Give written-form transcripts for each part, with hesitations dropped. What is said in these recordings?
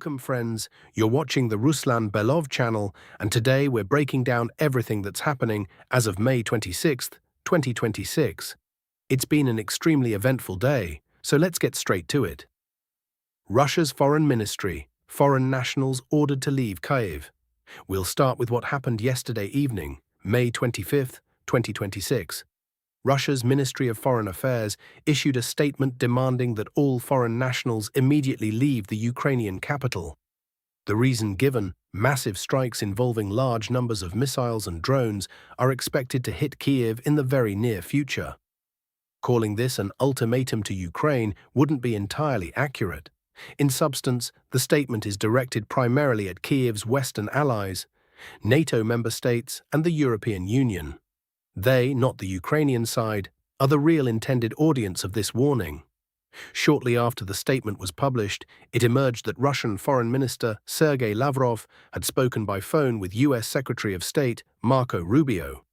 Welcome friends, you're watching the Ruslan Belov channel, and today we're breaking down everything that's happening as of May 26th, 2026. It's been an extremely eventful day, so let's get straight to it. Russia's foreign ministry, foreign nationals ordered to leave Kyiv. We'll start with what happened yesterday evening, May 25th, 2026. Russia's Ministry of Foreign Affairs issued a statement demanding that all foreign nationals immediately leave the Ukrainian capital. The reason given, massive strikes involving large numbers of missiles and drones are expected to hit Kyiv in the very near future. Calling this an ultimatum to Ukraine wouldn't be entirely accurate. In substance, the statement is directed primarily at Kyiv's Western allies, NATO member states, and the European Union. They, not the Ukrainian side, are the real intended audience of this warning. Shortly after the statement was published, it emerged that Russian Foreign Minister Sergei Lavrov had spoken by phone with US Secretary of State Marco Rubio.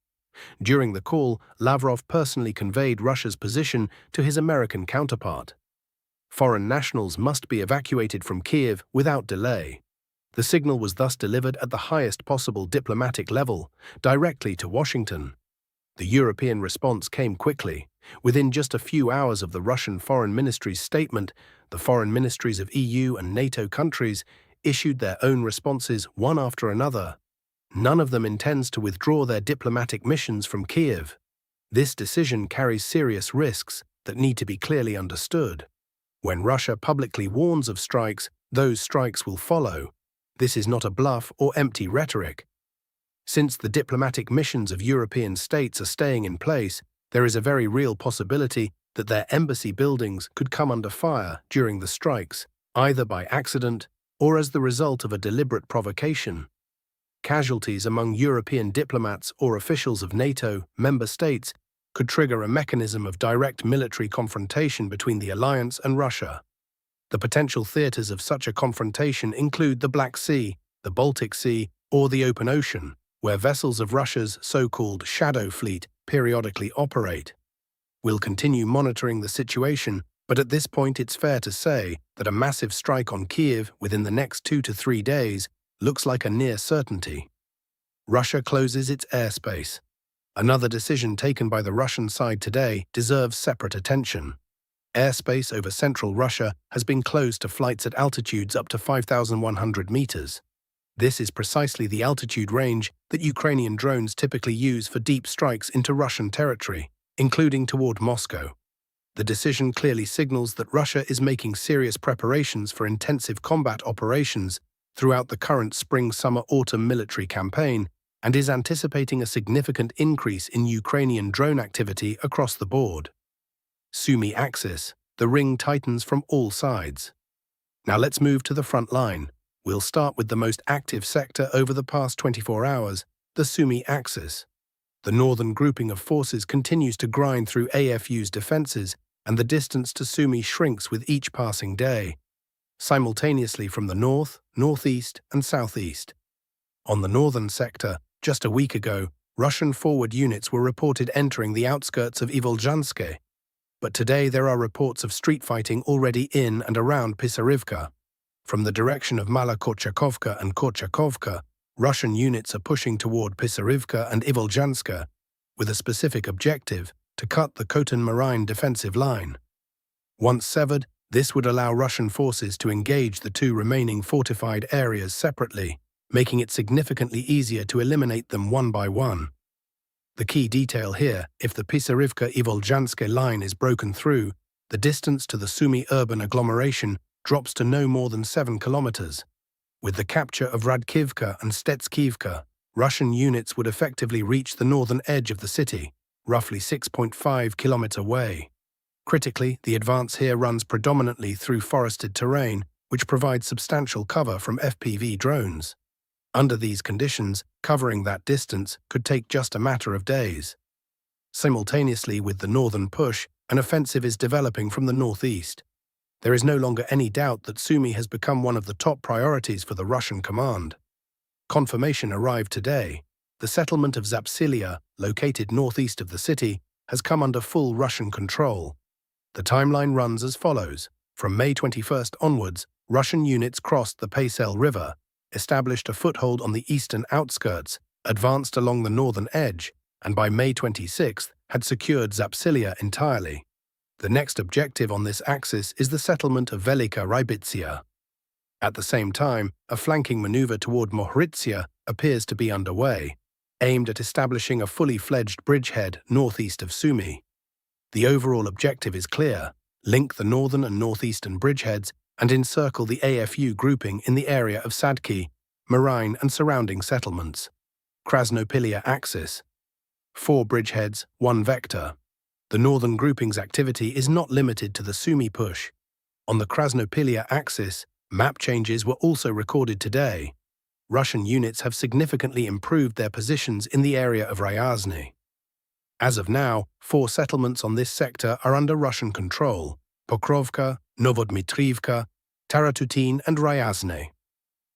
During the call, Lavrov personally conveyed Russia's position to his American counterpart. Foreign nationals must be evacuated from Kyiv without delay. The signal was thus delivered at the highest possible diplomatic level, directly to Washington. The European response came quickly. Within just a few hours of the Russian Foreign Ministry's statement, the foreign ministries of EU and NATO countries issued their own responses one after another. None of them intends to withdraw their diplomatic missions from Kyiv. This decision carries serious risks that need to be clearly understood. When Russia publicly warns of strikes, those strikes will follow. This is not a bluff or empty rhetoric. Since the diplomatic missions of European states are staying in place, there is a very real possibility that their embassy buildings could come under fire during the strikes, either by accident or as the result of a deliberate provocation. Casualties among European diplomats or officials of NATO member states could trigger a mechanism of direct military confrontation between the alliance and Russia. The potential theaters of such a confrontation include the Black Sea, the Baltic Sea, or the open ocean, where vessels of Russia's so-called shadow fleet periodically operate. We'll continue monitoring the situation, but at this point it's fair to say that a massive strike on Kyiv within the next 2 to 3 days looks like a near certainty. Russia closes its airspace. Another decision taken by the Russian side today deserves separate attention. Airspace over central Russia has been closed to flights at altitudes up to 5,100 meters. This is precisely the altitude range that Ukrainian drones typically use for deep strikes into Russian territory, including toward Moscow. The decision clearly signals that Russia is making serious preparations for intensive combat operations throughout the current spring-summer-autumn military campaign and is anticipating a significant increase in Ukrainian drone activity across the board. Sumy axis, the ring tightens from all sides. Now let's move to the front line. We'll start with the most active sector over the past 24 hours, the Sumy axis. The northern grouping of forces continues to grind through AFU's defenses, and the distance to Sumy shrinks with each passing day, simultaneously from the north, northeast, and southeast. On the northern sector, just a week ago, Russian forward units were reported entering the outskirts of Ivolzhansk, but today there are reports of street fighting already in and around Pisarivka. From the direction of Mala Korchakovka and Korchakovka, Russian units are pushing toward Pisarivka and Ivolzhansk with a specific objective to cut the Khotan-Marine defensive line. Once severed, this would allow Russian forces to engage the two remaining fortified areas separately, making it significantly easier to eliminate them one by one. The key detail here, if the Pisarivka-Ivolzhansk line is broken through, the distance to the Sumy urban agglomeration drops to no more than 7 kilometers. With the capture of Radkivka and Stetskivka, Russian units would effectively reach the northern edge of the city, roughly 6.5 kilometers away. Critically, the advance here runs predominantly through forested terrain, which provides substantial cover from FPV drones. Under these conditions, covering that distance could take just a matter of days. Simultaneously with the northern push, an offensive is developing from the northeast. There is no longer any doubt that Sumy has become one of the top priorities for the Russian command. Confirmation arrived today. The settlement of Zapsilia, located northeast of the city, has come under full Russian control. The timeline runs as follows. From May 21st onwards, Russian units crossed the Paisel River, established a foothold on the eastern outskirts, advanced along the northern edge, and by May 26th had secured Zapsilia entirely. The next objective on this axis is the settlement of Velika Rybitsia. At the same time, a flanking maneuver toward Mohritsia appears to be underway, aimed at establishing a fully fledged bridgehead northeast of Sumy. The overall objective is clear: link the northern and northeastern bridgeheads and encircle the AFU grouping in the area of Sadki, Marine and surrounding settlements. Krasnopilia axis. 4 bridgeheads, 1 vector. The northern grouping's activity is not limited to the Sumy push. On the Krasnopilia axis, map changes were also recorded today. Russian units have significantly improved their positions in the area of Ryazny. As of now, 4 settlements on this sector are under Russian control: Pokrovka, Novodmitrivka, Taratutin and Ryazny.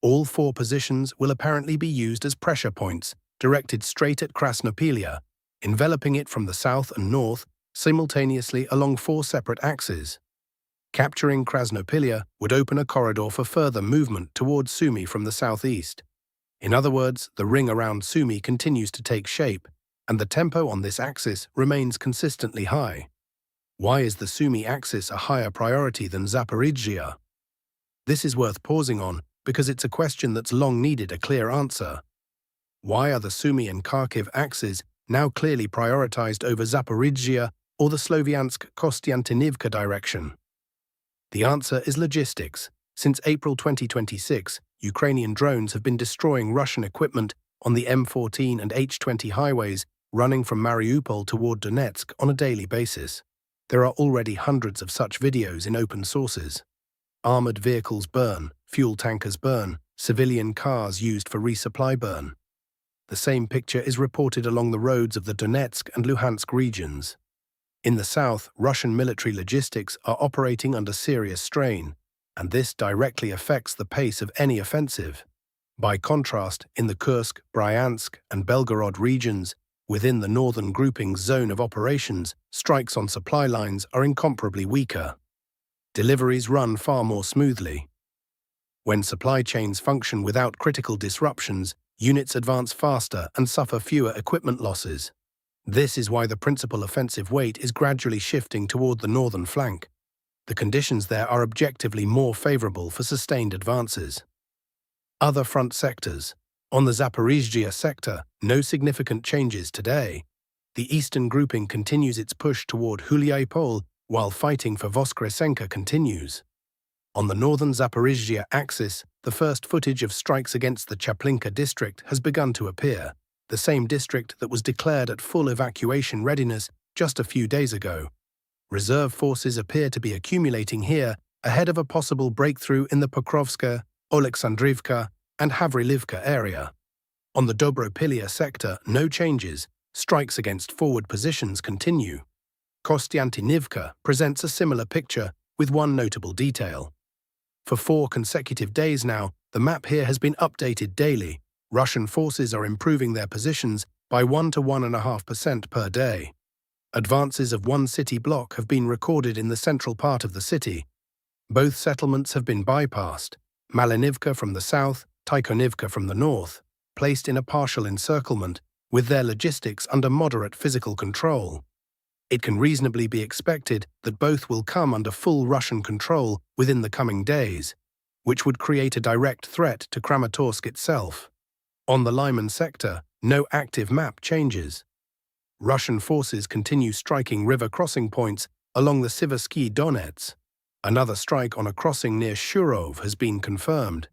All 4 positions will apparently be used as pressure points, directed straight at Krasnopilia, enveloping it from the south and north, simultaneously along 4 separate axes. Capturing Krasnopilia would open a corridor for further movement towards Sumy from the southeast. In other words, the ring around Sumy continues to take shape, and the tempo on this axis remains consistently high. Why is the Sumy axis a higher priority than Zaporizhzhia? This is worth pausing on because it's a question that's long needed a clear answer. Why are the Sumy and Kharkiv axes now clearly prioritized over Zaporizhzhia or the Sloviansk-Kostiantynivka direction? The answer is logistics. Since April 2026, Ukrainian drones have been destroying Russian equipment on the M14 and H20 highways running from Mariupol toward Donetsk on a daily basis. There are already hundreds of such videos in open sources. Armored vehicles burn, fuel tankers burn, civilian cars used for resupply burn. The same picture is reported along the roads of the Donetsk and Luhansk regions. In the south, Russian military logistics are operating under serious strain, and this directly affects the pace of any offensive. By contrast, in the Kursk, Bryansk, and Belgorod regions, within the northern grouping's zone of operations, strikes on supply lines are incomparably weaker. Deliveries run far more smoothly. When supply chains function without critical disruptions, units advance faster and suffer fewer equipment losses. This is why the principal offensive weight is gradually shifting toward the northern flank. The conditions there are objectively more favorable for sustained advances. Other front sectors. On the Zaporizhzhia sector, no significant changes today. The eastern grouping continues its push toward Huliaipol, while fighting for Voskresenka continues. On the northern Zaporizhzhia axis, the first footage of strikes against the Chaplinka district has begun to appear, the same district that was declared at full evacuation readiness just a few days ago. Reserve forces appear to be accumulating here ahead of a possible breakthrough in the Pokrovska, Oleksandrivka, and Havrilivka area. On the Dobropilia sector, no changes. Strikes against forward positions continue. Kostiantynivka presents a similar picture, with one notable detail. For 4 consecutive days now, the map here has been updated daily. Russian forces are improving their positions by 1 to 1.5% per day. Advances of 1 city block have been recorded in the central part of the city. Both settlements have been bypassed, Malinivka from the south, Tikhonivka from the north, placed in a partial encirclement, with their logistics under moderate physical control. It can reasonably be expected that both will come under full Russian control within the coming days, which would create a direct threat to Kramatorsk itself. On the Lyman sector, no active map changes. Russian forces continue striking river crossing points along the Siversky Donets. Another strike on a crossing near Shurov has been confirmed.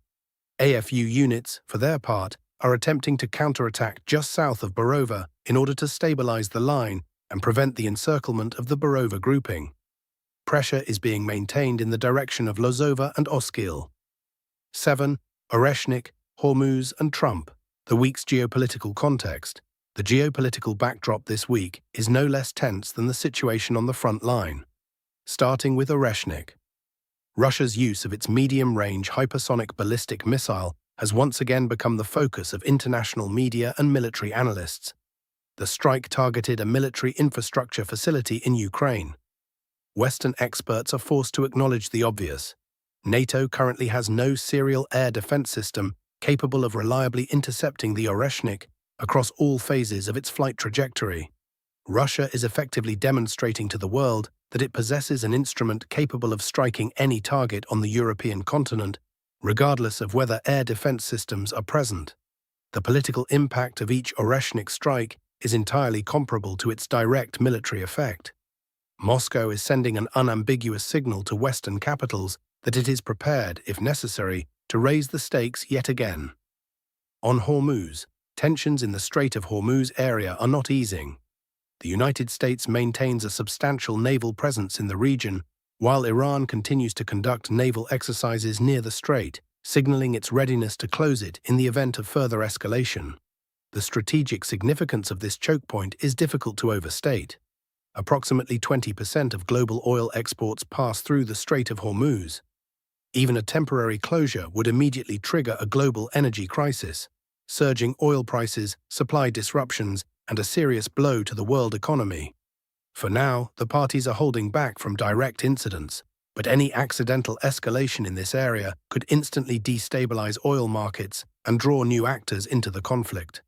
AFU units, for their part, are attempting to counterattack just south of Borova in order to stabilize the line and prevent the encirclement of the Borova grouping. Pressure is being maintained in the direction of Lozova and Oskil. 7. Oreshnik, Hormuz and Trump. The week's geopolitical context. The geopolitical backdrop this week is no less tense than the situation on the front line. Starting with Oreshnik. Russia's use of its medium-range hypersonic ballistic missile has once again become the focus of international media and military analysts. The strike targeted a military infrastructure facility in Ukraine. Western experts are forced to acknowledge the obvious. NATO currently has no serial air defense system capable of reliably intercepting the Oreshnik across all phases of its flight trajectory. Russia is effectively demonstrating to the world that it possesses an instrument capable of striking any target on the European continent, regardless of whether air defense systems are present. The political impact of each Oreshnik strike is entirely comparable to its direct military effect. Moscow is sending an unambiguous signal to Western capitals that it is prepared, if necessary, to raise the stakes yet again. On Hormuz, tensions in the Strait of Hormuz area are not easing. The United States maintains a substantial naval presence in the region, while Iran continues to conduct naval exercises near the strait, signaling its readiness to close it in the event of further escalation. The strategic significance of this choke point is difficult to overstate. Approximately 20% of global oil exports pass through the Strait of Hormuz. Even a temporary closure would immediately trigger a global energy crisis, surging oil prices, supply disruptions, and a serious blow to the world economy. For now, the parties are holding back from direct incidents, but any accidental escalation in this area could instantly destabilize oil markets and draw new actors into the conflict.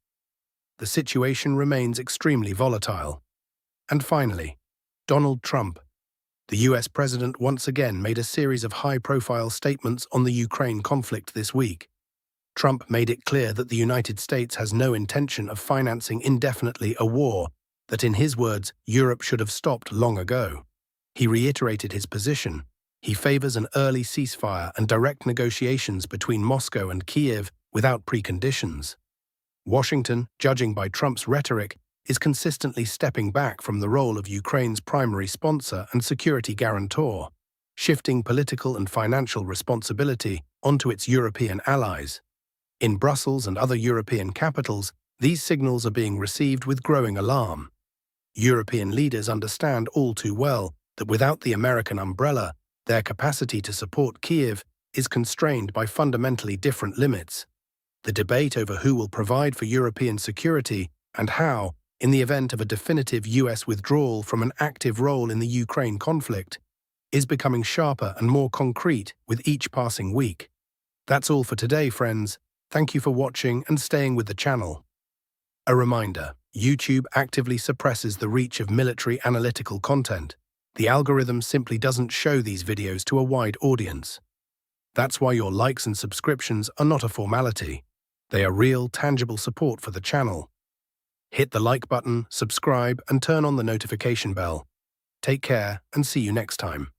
The situation remains extremely volatile. And finally, Donald Trump. The US president once again made a series of high-profile statements on the Ukraine conflict this week. Trump made it clear that the United States has no intention of financing indefinitely a war that, in his words, Europe should have stopped long ago. He reiterated his position. He favors an early ceasefire and direct negotiations between Moscow and Kyiv without preconditions. Washington, judging by Trump's rhetoric, is consistently stepping back from the role of Ukraine's primary sponsor and security guarantor, shifting political and financial responsibility onto its European allies. In Brussels and other European capitals, these signals are being received with growing alarm. European leaders understand all too well that without the American umbrella, their capacity to support Kyiv is constrained by fundamentally different limits. The debate over who will provide for European security and how, in the event of a definitive US withdrawal from an active role in the Ukraine conflict, is becoming sharper and more concrete with each passing week. That's all for today, friends. Thank you for watching and staying with the channel. A reminder, YouTube actively suppresses the reach of military analytical content. The algorithm simply doesn't show these videos to a wide audience. That's why your likes and subscriptions are not a formality. They are real, tangible support for the channel. Hit the like button, subscribe, and turn on the notification bell. Take care and see you next time.